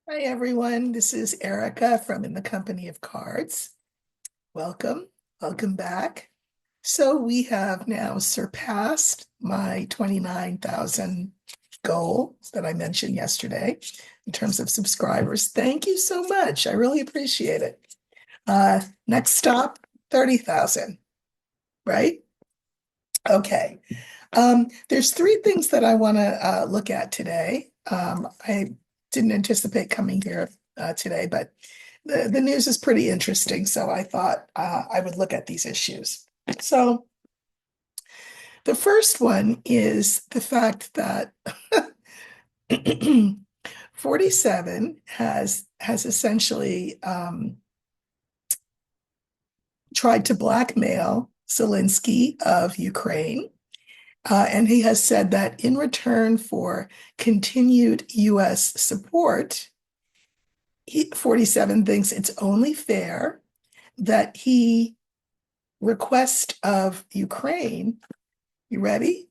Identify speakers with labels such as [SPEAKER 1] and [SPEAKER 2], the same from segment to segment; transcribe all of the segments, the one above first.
[SPEAKER 1] Hi, everyone. This is Erica from In the Company of Cards. Welcome. Welcome back. So we have now surpassed my 29,000 goal that I mentioned yesterday in terms of subscribers. Thank you so much. I really appreciate it. Next stop, 30,000, right? Okay. There's three things that I want to look at today. I didn't anticipate coming here today, but the news is pretty interesting, so I thought I would look at these issues. So the first one is the fact that 47 has essentially tried to blackmail Zelensky of Ukraine. And he has said that in return for continued US support, 47 thinks it's only fair that he request of Ukraine, you ready?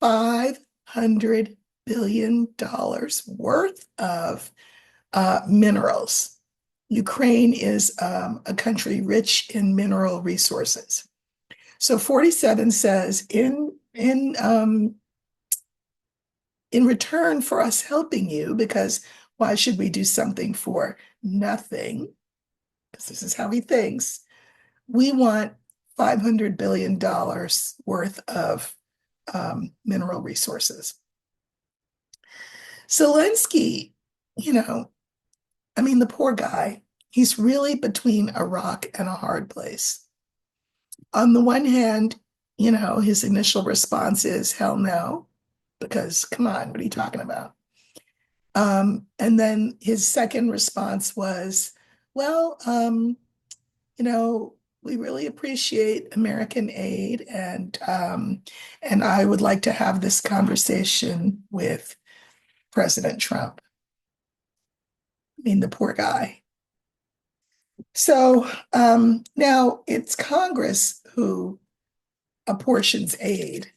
[SPEAKER 1] $500 billion worth of minerals. Ukraine is a country rich in mineral resources. So 47 says in return for us helping you, because why should we do something for nothing? Because this is how he thinks. We want $500 billion worth of mineral resources. Zelensky, you know, I mean, the poor guy, he's really between a rock and a hard place. On the one hand, his initial response is hell no, because come on, what are you talking about? And then his second response was, well, we really appreciate American aid, and I would like to have this conversation with President Trump. I mean, the poor guy. So now it's Congress who apportions aid.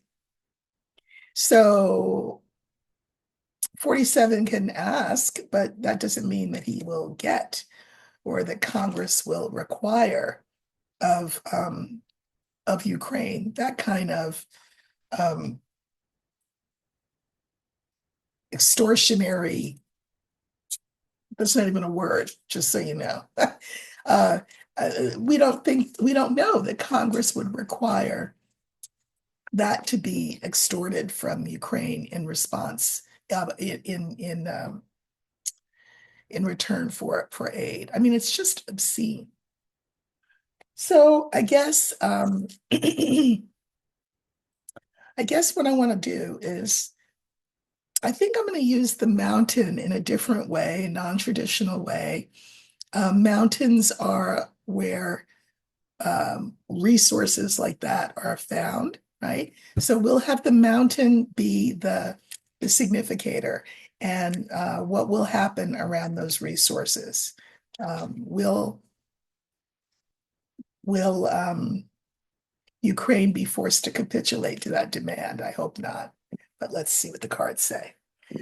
[SPEAKER 1] So 47 can ask, but that doesn't mean that he will get or that Congress will require of Ukraine that kind of um, extortionary. That's not even a word, just so you know. uh, we don't know that Congress would require that to be extorted from Ukraine in response in return for aid. I mean, it's just obscene. So I guess what I want to do is I think I'm going to use the mountain in a different way, non-traditional way. Mountains are where resources like that are found, right? So we'll have the mountain be the significator and what will happen around those resources. Will Ukraine be forced to capitulate to that demand? I hope not, but let's see what the cards say.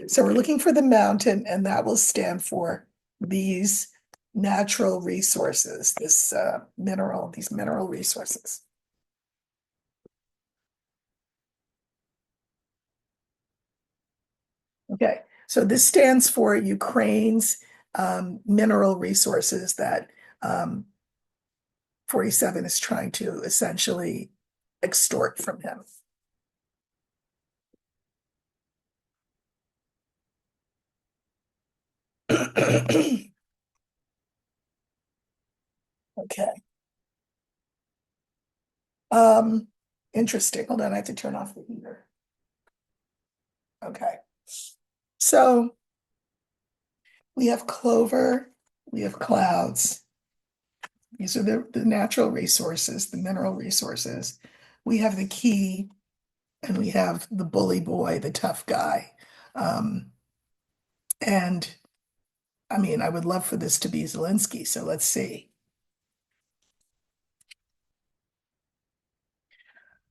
[SPEAKER 1] So we're looking for the mountain, and that will stand for these natural resources, these mineral resources. Okay, so this stands for Ukraine's mineral resources that 47 is trying to essentially extort from him. Okay. Um, Interesting. Hold on, I have to turn off the heater. Okay. So we have clover, we have clouds. These are the natural resources, the mineral resources. We have the key, and we have the bully boy, the tough guy. Um, and I mean, I would love for this to be Zelensky, so let's see.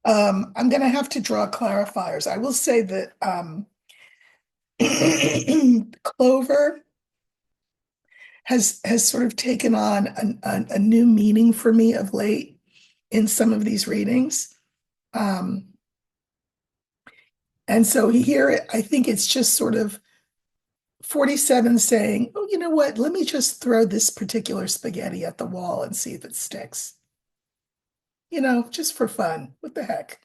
[SPEAKER 1] I'm going to have to draw clarifiers. I will say that Clover has sort of taken on a new meaning for me of late in some of these readings. Um, and so here, I think it's just sort of 47 saying, oh, you know what? Let me just throw this particular spaghetti at the wall and see if it sticks. Just for fun. What the heck?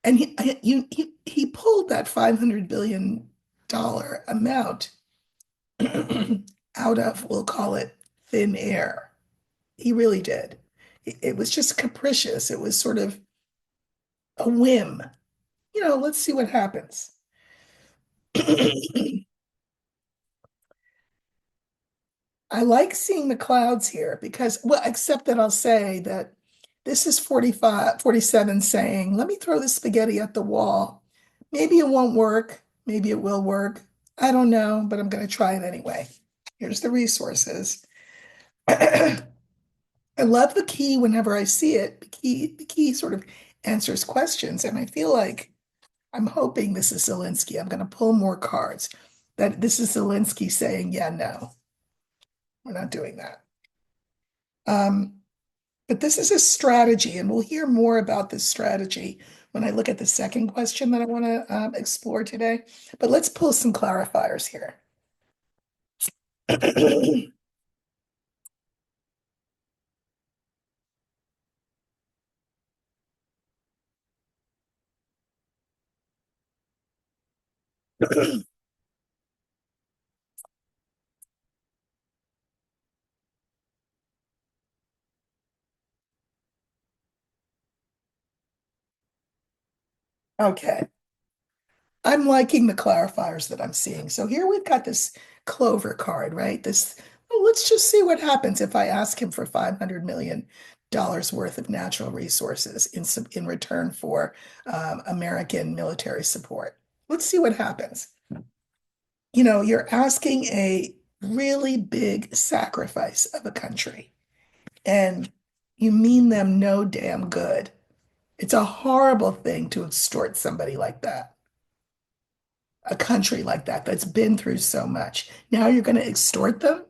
[SPEAKER 1] And he pulled that $500 billion amount out of, we'll call it thin air. He really did. It was just capricious. It was sort of a whim. Let's see what happens. I like seeing the clouds here because, well, except that I'll say that this is 45, 47 saying, let me throw this spaghetti at the wall. Maybe it won't work. Maybe it will work. I don't know, but I'm going to try it anyway. Here's the resources. I love the key whenever I see it. The key sort of answers questions. And I feel like I'm hoping this is Zelensky. I'm going to pull more cards that this is Zelensky saying, yeah, no, we're not doing that. Um, but this is a strategy, and we'll hear more about this strategy when I look at the second question that I want to explore today. But let's pull some clarifiers here. Okay. I'm liking the clarifiers that I'm seeing. So here we've got this clover card, right? Let's just see what happens if I ask him for $500 million worth of natural resources in return for American military support. Let's see what happens. You're asking a really big sacrifice of a country, and you mean them no damn good. It's a horrible thing to extort somebody like that, a country like that that's been through so much. Now you're going to extort them?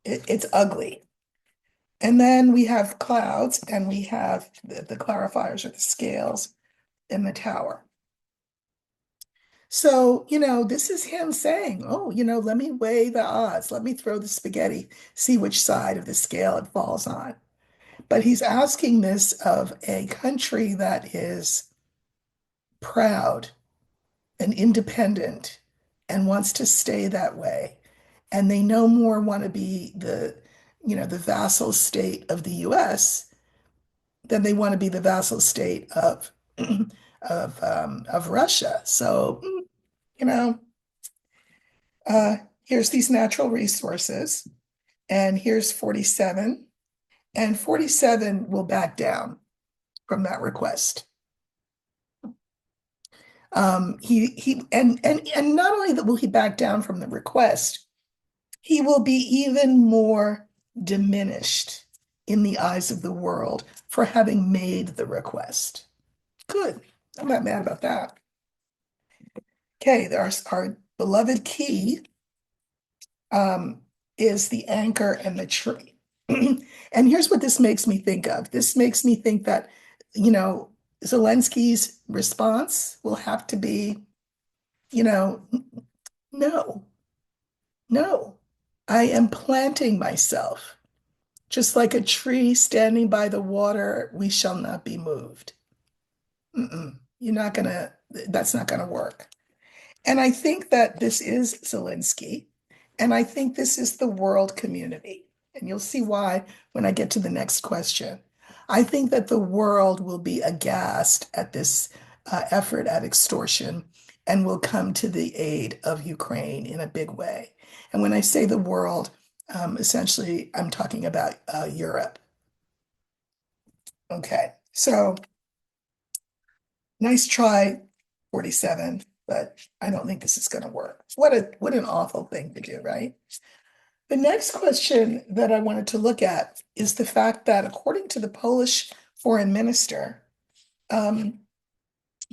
[SPEAKER 1] It's ugly. And then we have clouds, and we have the clarifiers or the scales in the tower. So, this is him saying, oh, let me weigh the odds. Let me throw the spaghetti, see which side of the scale it falls on. But he's asking this of a country that is proud and independent and wants to stay that way. And they no more want to be the vassal state of the US than they want to be the vassal state of of Russia. So, you know, here's these natural resources, and here's 47, and 47 will back down from that request. And not only that will he back down from the request, he will be even more diminished in the eyes of the world for having made the request. Good. I'm not mad about that. Okay, there's our beloved key is the anchor and the tree. And here's what this makes me think of. This makes me think that, Zelensky's response will have to be, no, no, I am planting myself. Just like a tree standing by the water, we shall not be moved. You're not gonna, that's not gonna work. And I think that this is Zelensky, and I think this is the world community. And you'll see why when I get to the next question. I think that the world will be aghast at this effort at extortion and will come to the aid of Ukraine in a big way. And when I say the world, essentially, I'm talking about Europe. Okay, so nice try, 47, but I don't think this is going to work. What an awful thing to do, right? The next question that I wanted to look at is the fact that according to the Polish foreign minister,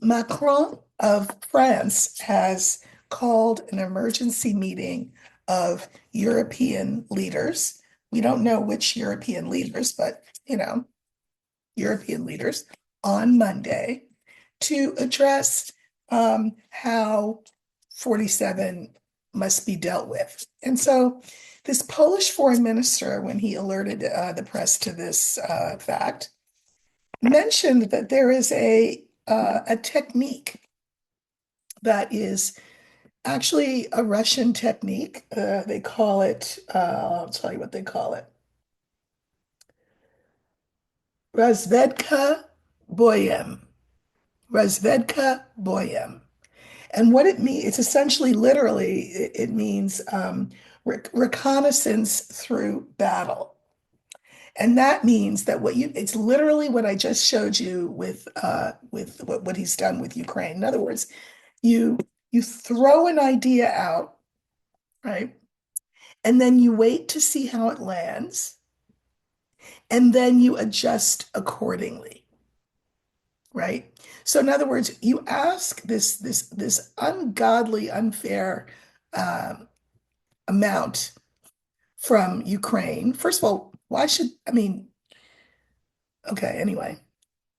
[SPEAKER 1] Macron of France has called an emergency meeting of European leaders. We don't know which European leaders, but European leaders on Monday to address how 47 must be dealt with. And so this Polish foreign minister, when he alerted the press to this fact, mentioned that there is a technique that is actually a Russian technique. They call it, I'll tell you what they call it. Razvedka boyem. Razvedka boyem. And what it means, it's essentially literally, it means reconnaissance through battle. And that means that it's literally what I just showed you with what he's done with Ukraine. In other words, you you throw an idea out, right? And then you wait to see how it lands, and then you adjust accordingly, right? So in other words, you ask this ungodly, unfair um, amount from Ukraine. First of all, why should, I mean, okay, anyway,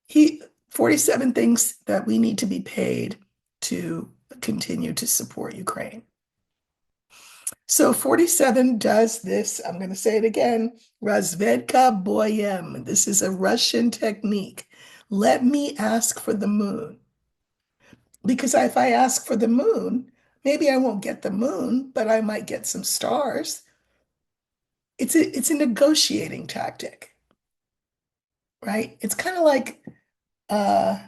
[SPEAKER 1] he 47 thinks that we need to be paid to continue to support Ukraine. So 47 does this. I'm going to say it again. Razvedka boyem. This is a Russian technique. Let me ask for the moon. Because if I ask for the moon, maybe I won't get the moon, but I might get some stars. It's a negotiating tactic, right? It's kind of like uh,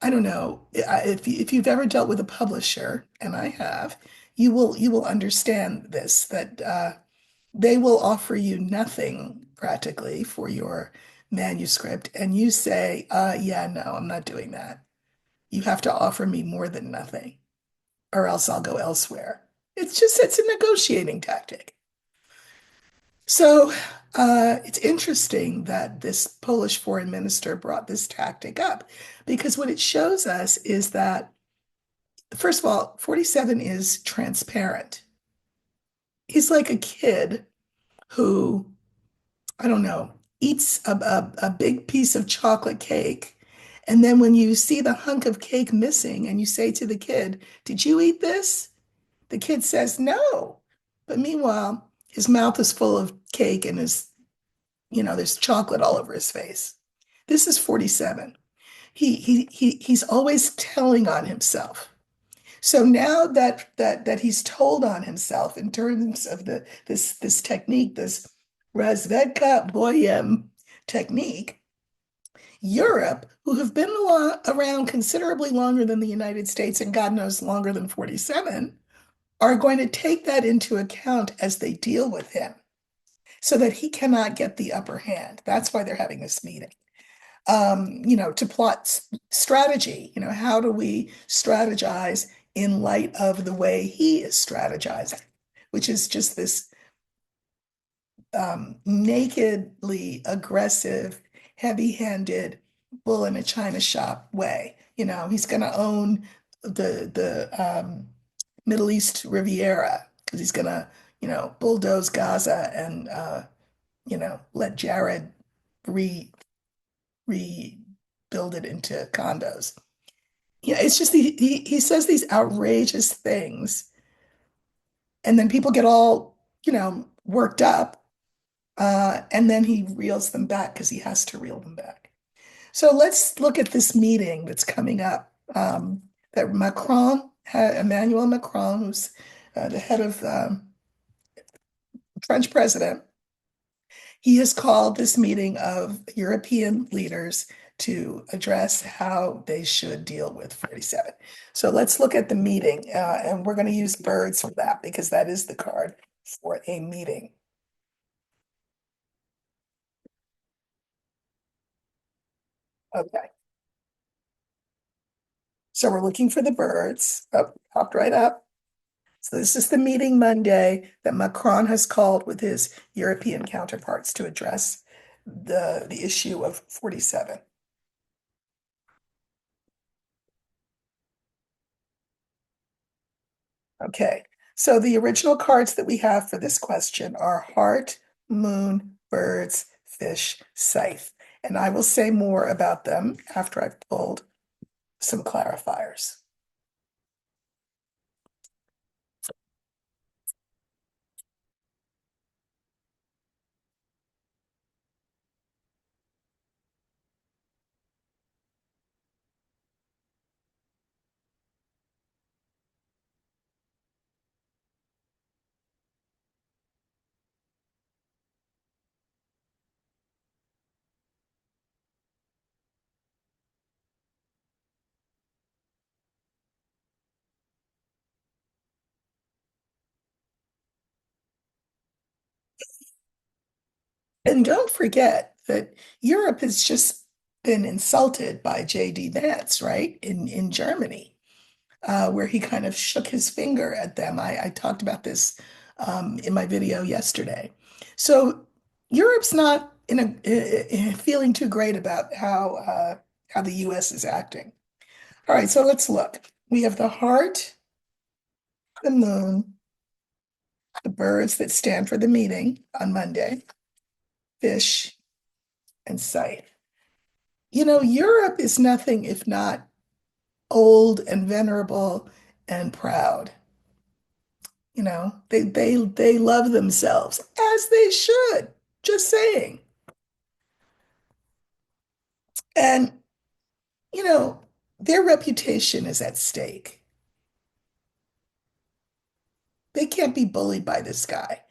[SPEAKER 1] I don't know if you've ever dealt with a publisher, and I have, you will understand this that they will offer you nothing practically for your manuscript, and you say, yeah, no, I'm not doing that. You have to offer me more than nothing, or else I'll go elsewhere. It's a negotiating tactic. So it's interesting that this Polish foreign minister brought this tactic up because what it shows us is that, first of all, 47 is transparent. He's like a kid who, I don't know, eats a big piece of chocolate cake. And then when you see the hunk of cake missing and you say to the kid, did you eat this? The kid says no. But meanwhile, his mouth is full of cake and there's chocolate all over his face. This is 47. He's always telling on himself. So now that he's told on himself in terms of this technique, this Razvedka Boyem technique, Europe, who have been around considerably longer than the United States and God knows longer than 47, are going to take that into account as they deal with him so that he cannot get the upper hand. That's why they're having this meeting. To plot strategy, how do we strategize in light of the way he is strategizing, which is just this nakedly aggressive, heavy-handed bull in a china shop way. He's going to own the Middle East Riviera because he's going to, bulldoze Gaza and let Jared rebuild it into condos. Yeah, it's just he says these outrageous things, and then people get all, worked up, and then he reels them back because he has to reel them back. So let's look at this meeting that's coming up. That Emmanuel Macron, who's the head of French president, he has called this meeting of European leaders to address how they should deal with 47. So let's look at the meeting, and we're going to use birds for that because that is the card for a meeting. Okay. So we're looking for the birds. Oh, popped right up. So this is the meeting Monday that Macron has called with his European counterparts to address the issue of 47. Okay, So the original cards that we have for this question are heart, moon, birds, fish, scythe. And I will say more about them after I've pulled some clarifiers. And don't forget that Europe has just been insulted by J.D. Vance, right? In Germany, where he kind of shook his finger at them. I talked about this in my video yesterday. So Europe's not feeling too great about how the U.S. is acting. All right, so let's look. We have the heart, the moon, the birds that stand for the meeting on Monday, fish, and scythe. You know, Europe is nothing if not old and venerable and proud. You know, they love themselves as they should. Just saying. And you know, their reputation is at stake. They can't be bullied by this guy.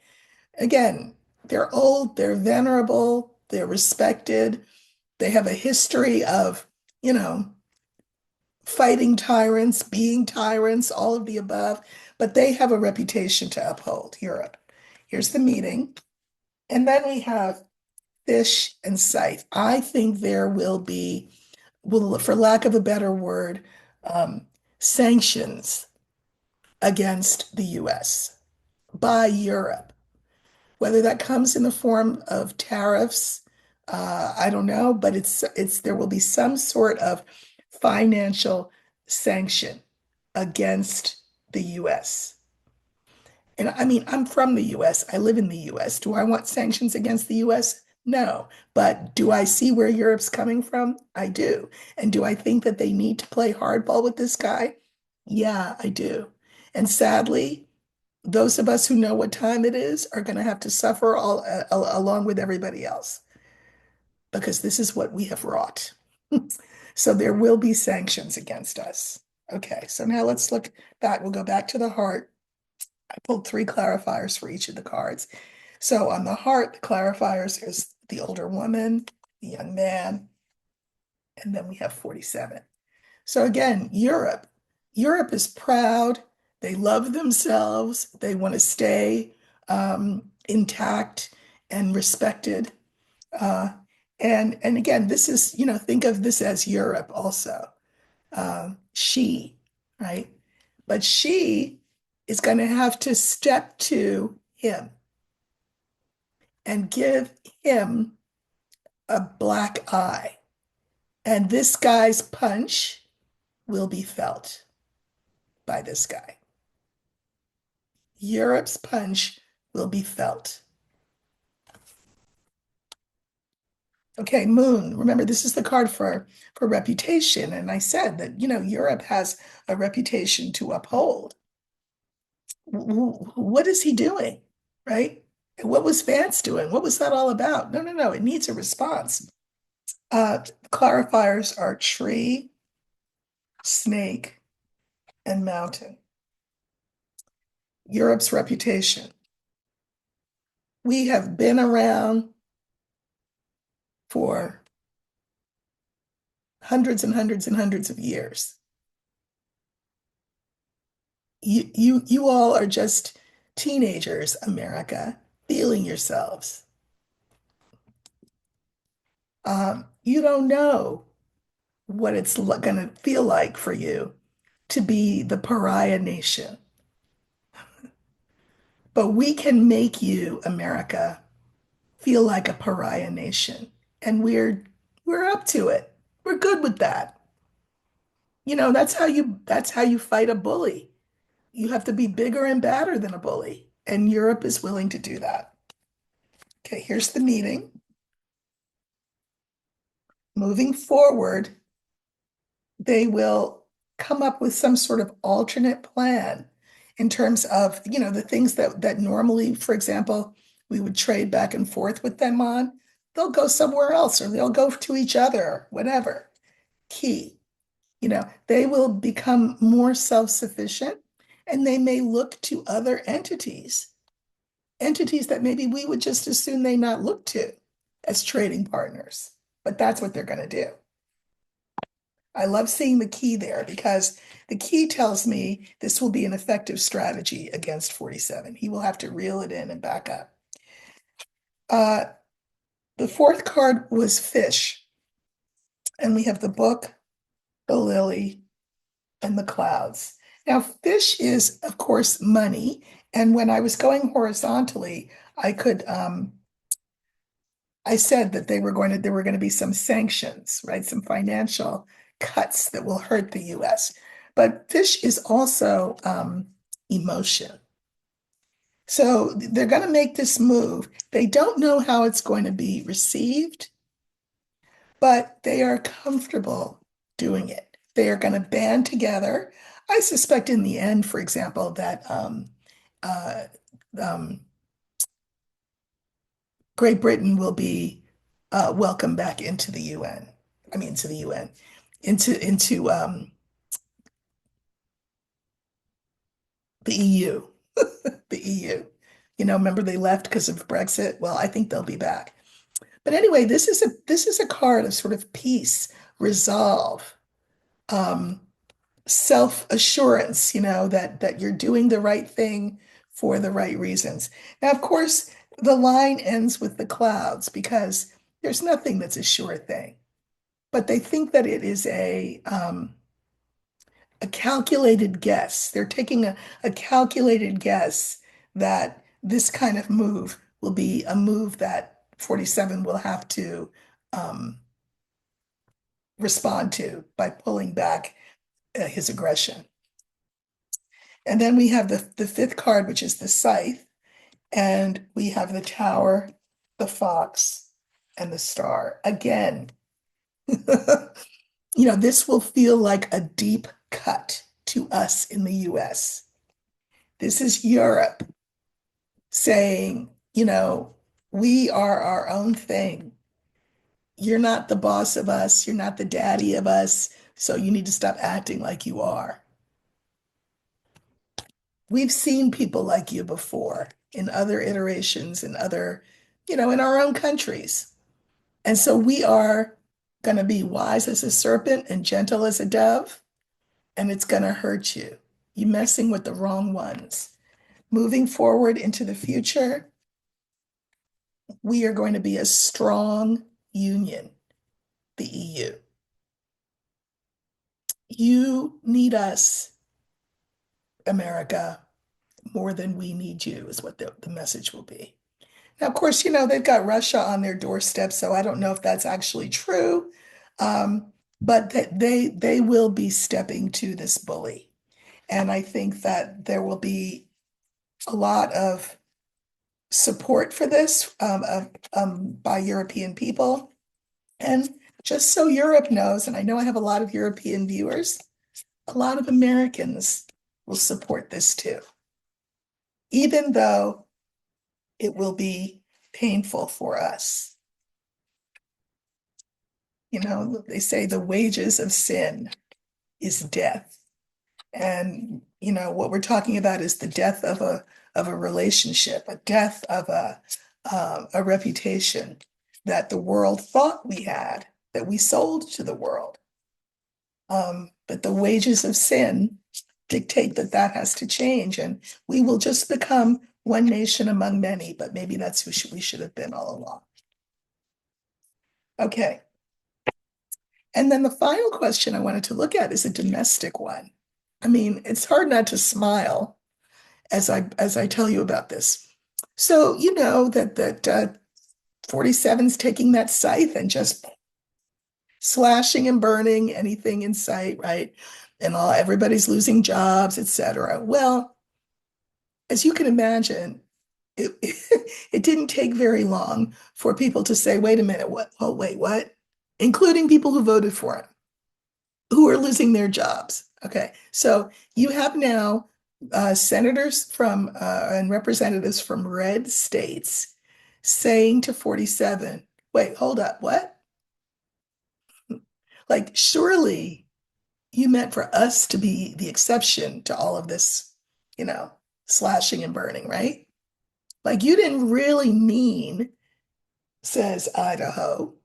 [SPEAKER 1] Again, they're old, they're venerable, they're respected. They have a history of, you know, fighting tyrants, being tyrants, all of the above, but they have a reputation to uphold, Europe. Here's the meeting. And then we have fish and scythe. I think there will be, will, for lack of a better word, um, sanctions against the US by Europe. Whether that comes in the form of tariffs, I don't know, but it's there will be some sort of financial sanction against the US. And I mean, I'm from the US. I live in the US. Do I want sanctions against the US? No. But do I see where Europe's coming from? I do. And do I think that they need to play hardball with this guy? Yeah, I do. And sadly, those of us who know what time it is are going to have to suffer along with everybody else because this is what we have wrought. So there will be sanctions against us. Okay, so now let's look back. We'll go back to the heart. I pulled three clarifiers for each of the cards. So on the heart, the clarifiers is the older woman, the young man, and then we have 47. So again, Europe. Europe is proud. They love themselves. They want to stay intact and respected. Uh, and again, this is, you know, think of this as Europe also. She, right? But she is going to have to step to him and give him a black eye. And this guy's punch will be felt by this guy. Europe's punch will be felt. Okay, Moon. Remember, this is the card for reputation. And I said that, you know, Europe has a reputation to uphold. What is he doing? Right? What was Vance doing? What was that all about? No, no, no. It needs a response. Clarifiers are tree, snake, and mountain. Europe's reputation. We have been around for hundreds and hundreds and hundreds of years. You all are just teenagers, America, feeling yourselves. You don't know what it's going to feel like for you to be the pariah nation. But we can make you, America, feel like a pariah nation. And we're up to it. We're good with that. You know, that's how you fight a bully. You have to be bigger and badder than a bully, and Europe is willing to do that. Okay, here's the meeting. Moving forward, they will come up with some sort of alternate plan in terms of, the things that normally, for example, we would trade back and forth with them on. They'll go somewhere else or they'll go to each other, whatever. Key. They will become more self-sufficient and they may look to other entities that maybe we would just as soon they not look to as trading partners. But that's what they're going to do. I love seeing the key there because the key tells me this will be an effective strategy against 47. He will have to reel it in and back up. The fourth card was fish. And we have the book, the lily, and the clouds. Now, fish is, of course, money. And when I was going horizontally, I said that there were going to be some sanctions, right? Some financial cuts that will hurt the US. But fish is also emotion. So they're going to make this move. They don't know how it's going to be received, but they are comfortable doing it. They are going to band together. I suspect in the end, for example, that uh, um, Great Britain will be welcomed back into the UN. I mean, to the UN, into the EU, the EU. Remember they left because of Brexit. Well, I think they'll be back. But anyway, this is a card of sort of peace, resolve, um, self-assurance. That you're doing the right thing for the right reasons. Now, of course, the line ends with the clouds because there's nothing that's a sure thing. But they think that it is a calculated guess. They're taking a calculated guess that this kind of move will be a move that 47 will have to um, respond to by pulling back his aggression. And then we have the fifth card, which is the scythe, and we have the tower, the fox, and the star. Again, this will feel like a deep cut to us in the US. This is Europe saying, we are our own thing. You're not the boss of us. You're not the daddy of us. So you need to stop acting like you are. We've seen people like you before in other iterations and in our own countries. And so we are going to be wise as a serpent and gentle as a dove, and it's going to hurt you. You're messing with the wrong ones. Moving forward into the future, we are going to be a strong union, the EU. You need us, America, more than we need you, is what the message will be. Now, of course, they've got Russia on their doorstep, so I don't know if that's actually true. But that they will be stepping to this bully. And I think that there will be a lot of support for this by European people. And just so Europe knows, and I know I have a lot of European viewers, a lot of Americans will support this too, even though it will be painful for us. They say the wages of sin is death. And, what we're talking about is the death of a relationship, a death of a reputation that the world thought we had, that we sold to the world. But the wages of sin dictate that has to change, and we will just become one nation among many, but maybe that's who we should have been all along. Okay. And then the final question I wanted to look at is a domestic one. I mean, it's hard not to smile as I tell you about this. So you know that 47's taking that scythe and just slashing and burning anything in sight, right? and everybody's losing jobs, etc. Well, as you can imagine, it, it didn't take very long for people to say, wait a minute, what? Oh, wait, what? Including people who voted for him, who are losing their jobs. Okay, so you have now senators from and representatives from red states saying to 47, wait, hold up, what? Like, surely you meant for us to be the exception to all of this, you know, slashing and burning, right? Like, you didn't really mean, says Idaho,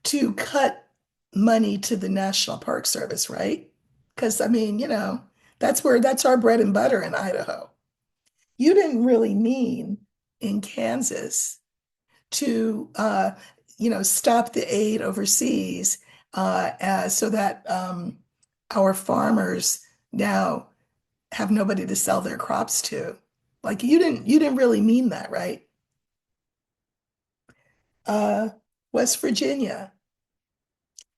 [SPEAKER 1] to cut money to the National Park Service, right? Because, I mean, that's our bread and butter in Idaho. You didn't really mean in Kansas to, stop the aid overseas so that our farmers now have nobody to sell their crops to. Like you didn't really mean that, right? Uh, West Virginia,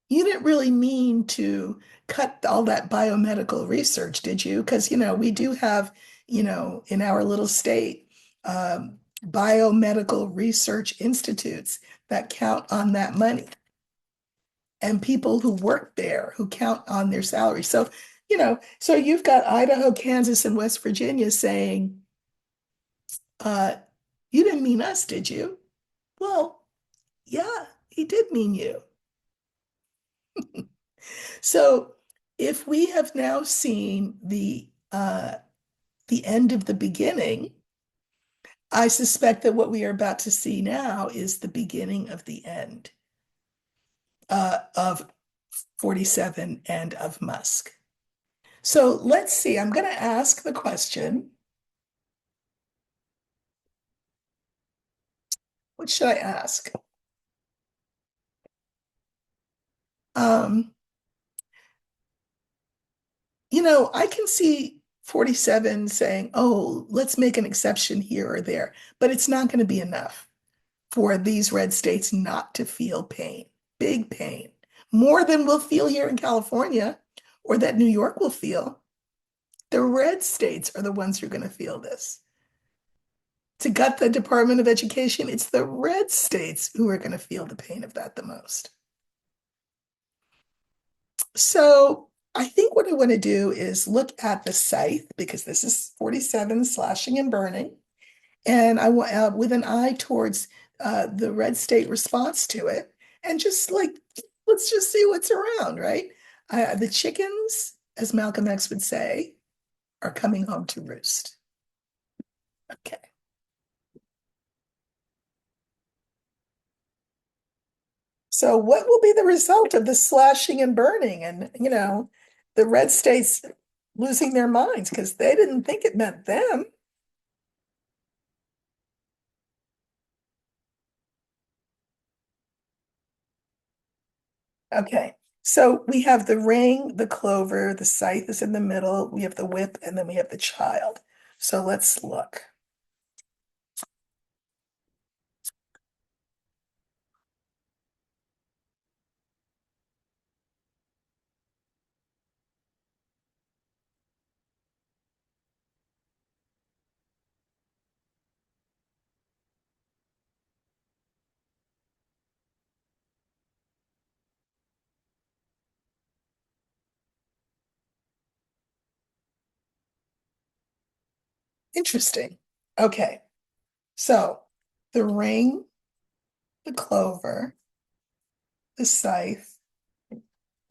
[SPEAKER 1] you didn't really mean to cut all that biomedical research, did you? Because, we do have, in our little state, biomedical research institutes that count on that money and people who work there who count on their salary. So, so you've got Idaho, Kansas, and West Virginia saying, uh, you didn't mean us, did you? Well, yeah, he did mean you. So if we have now seen the end of the beginning, I suspect that what we are about to see now is the beginning of the end of 47 and of Musk. So let's see. I'm going to ask the question. What should I ask? Um, I can see 47 saying, oh, let's make an exception here or there, but it's not going to be enough for these red states not to feel pain, big pain, more than we'll feel here in California or that New York will feel. The red states are the ones who are going to feel this. To gut the Department of Education, it's the red states who are going to feel the pain of that the most. So I think what I want to do is look at the scythe because this is 47 slashing and burning. And I want with an eye towards the red state response to it, and just like let's just see what's around, right? The chickens, as Malcolm X would say, are coming home to roost. Okay, so what will be the result of the slashing and burning, and the red states losing their minds because they didn't think it meant them? Okay. So we have the ring, the clover, the scythe is in the middle, we have the whip, and then we have the child. So let's look. Interesting. Okay. So the ring, the clover, the scythe,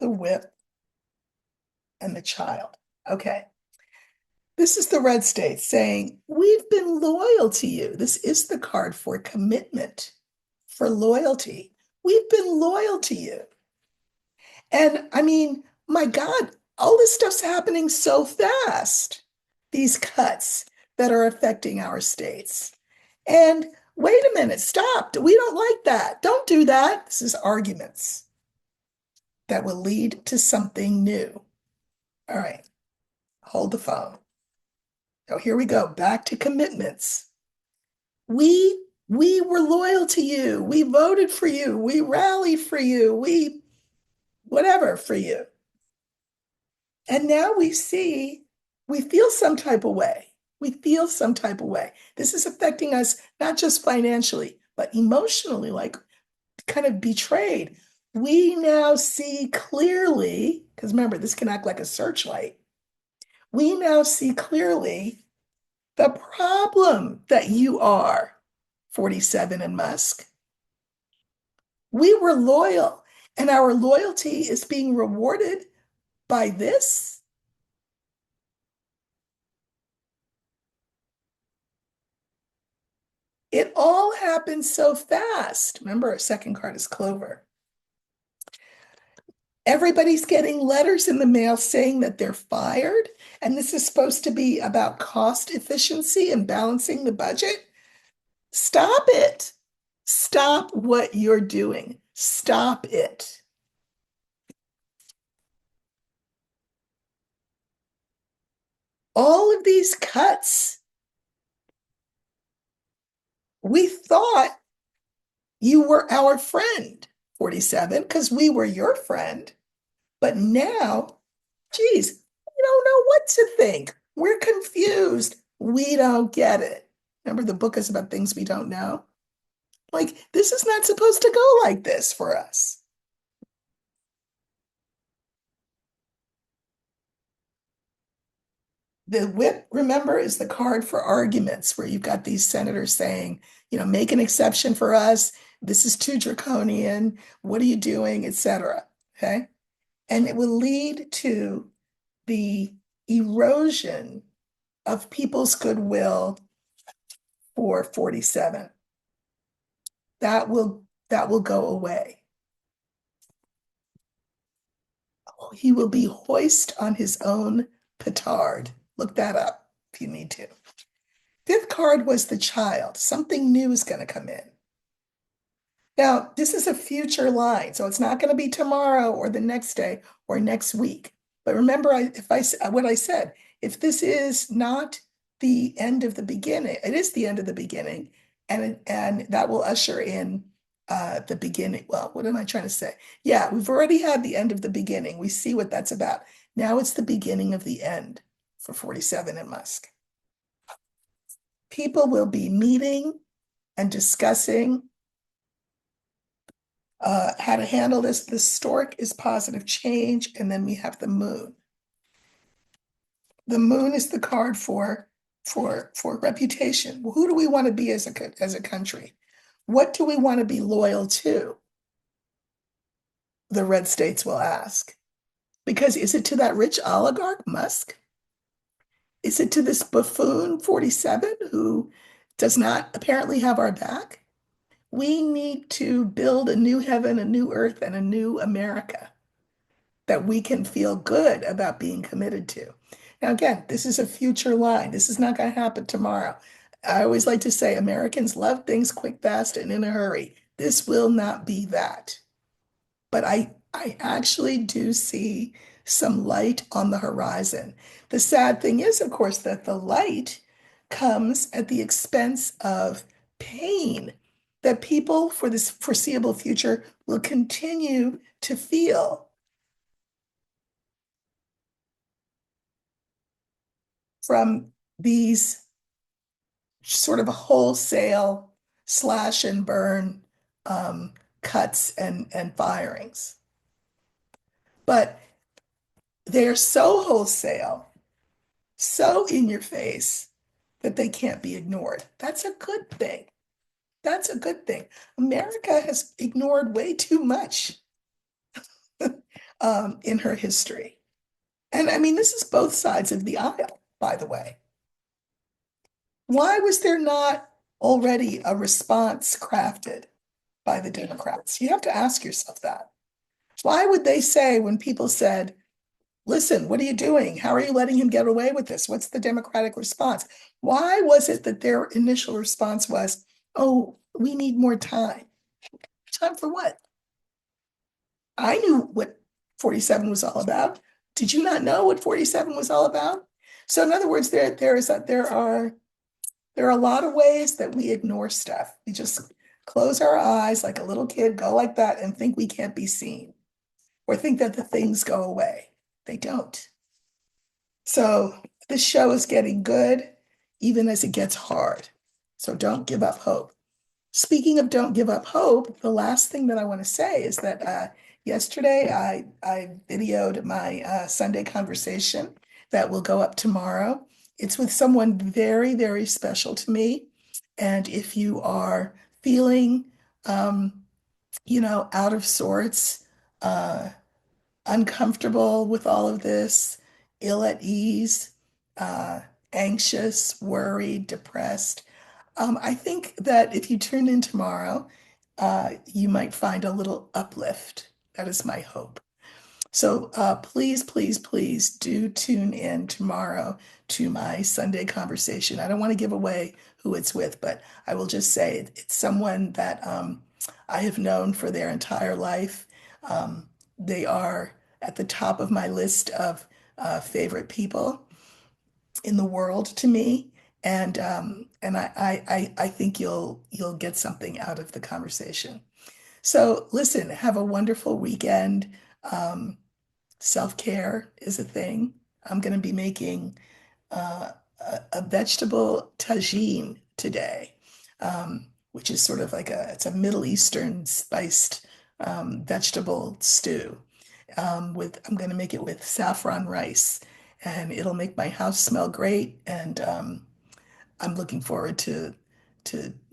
[SPEAKER 1] the whip, and the child. Okay. This is the red state saying, we've been loyal to you. This is the card for commitment, for loyalty. We've been loyal to you. And I mean, my God, all this stuff's happening so fast. These cuts that are affecting our states. And wait a minute, stop. We don't like that. Don't do that. This is arguments that will lead to something new. All right, hold the phone. Oh, here we go. Back to commitments. We were loyal to you. We voted for you. We rallied for you. We whatever for you. And now we feel some type of way. We feel some type of way. This is affecting us not just financially, but emotionally, like kind of betrayed. We now see clearly, because remember, this can act like a searchlight. We now see clearly the problem that you are 47 and Musk. We were loyal, and our loyalty is being rewarded by this. It all happened so fast. Remember, our second card is Clover. Everybody's getting letters in the mail saying that they're fired. And this is supposed to be about cost efficiency and balancing the budget. Stop it. Stop what you're doing. Stop it. All of these cuts, we thought you were our friend, 47, because we were your friend. But now, geez, we don't know what to think. We're confused. We don't get it. Remember, the book is about things we don't know. Like, this is not supposed to go like this for us. The whip, remember, is the card for arguments where you've got these senators saying, make an exception for us. This is too draconian. What are you doing, etc. Okay. And it will lead to the erosion of people's goodwill for 47. That will go away. He will be hoist on his own petard. Look that up if you need to. Fifth card was the child. Something new is going to come in. Now, this is a future line, so it's not going to be tomorrow or the next day or next week. But remember, what I said, if this is not the end of the beginning, it is the end of the beginning, and that will usher in the beginning. Well, what am I trying to say? Yeah, we've already had the end of the beginning. We see what that's about. Now it's the beginning of the end for 47 and Musk. People will be meeting and discussing how to handle this. The stork is positive change, and then we have the moon. The moon is the card for reputation. Well, who do we want to be as a country? What do we want to be loyal to? The red states will ask. Because is it to that rich oligarch, Musk? Is it to this buffoon 47 who does not apparently have our back? We need to build a new heaven, a new earth, and a new America that we can feel good about being committed to. Now, again, this is a future line. This is not going to happen tomorrow. I always like to say Americans love things quick, fast, and in a hurry. This will not be that. But I actually do see some light on the horizon. The sad thing is, of course, that the light comes at the expense of pain that people for this foreseeable future will continue to feel from these sort of wholesale slash and burn cuts and firings. But they're so wholesale, so in your face that they can't be ignored. That's a good thing. That's a good thing. America has ignored way too much in her history. And I mean, this is both sides of the aisle, by the way. Why was there not already a response crafted by the Democrats? You have to ask yourself that. Why would they say when people said, listen, what are you doing? How are you letting him get away with this? What's the Democratic response? Why was it that their initial response was, oh, we need more time? Time for what? I knew what 47 was all about. Did you not know what 47 was all about? So in other words, there are a lot of ways that we ignore stuff. We just close our eyes like a little kid, go like that, and think we can't be seen, or think that the things go away. They don't. So this show is getting good, even as it gets hard. So don't give up hope. Speaking of don't give up hope, the last thing that I want to say is that yesterday I videoed my Sunday conversation that will go up tomorrow. It's with someone very, very special to me. And if you are feeling, um, out of sorts, uh, uncomfortable with all of this, ill at ease, uh, anxious, worried, depressed. I think that if you tune in tomorrow, you might find a little uplift. That is my hope. So please, please, please do tune in tomorrow to my Sunday conversation. I don't want to give away who it's with, but I will just say it's someone that I have known for their entire life. They are at the top of my list of favorite people in the world to me. And I think you'll get something out of the conversation. So listen, have a wonderful weekend. Um, Self-care is a thing. I'm going to be making a vegetable tagine today, which is sort of like it's a Middle Eastern spiced vegetable stew. I'm going to make it with saffron rice, and it'll make my house smell great. And I'm looking forward to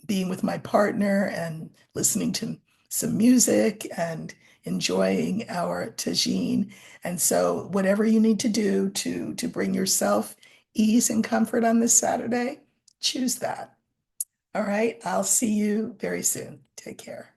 [SPEAKER 1] being with my partner and listening to some music and enjoying our tagine. And so, whatever you need to do to bring yourself ease and comfort on this Saturday, choose that. All right, I'll see you very soon. Take care.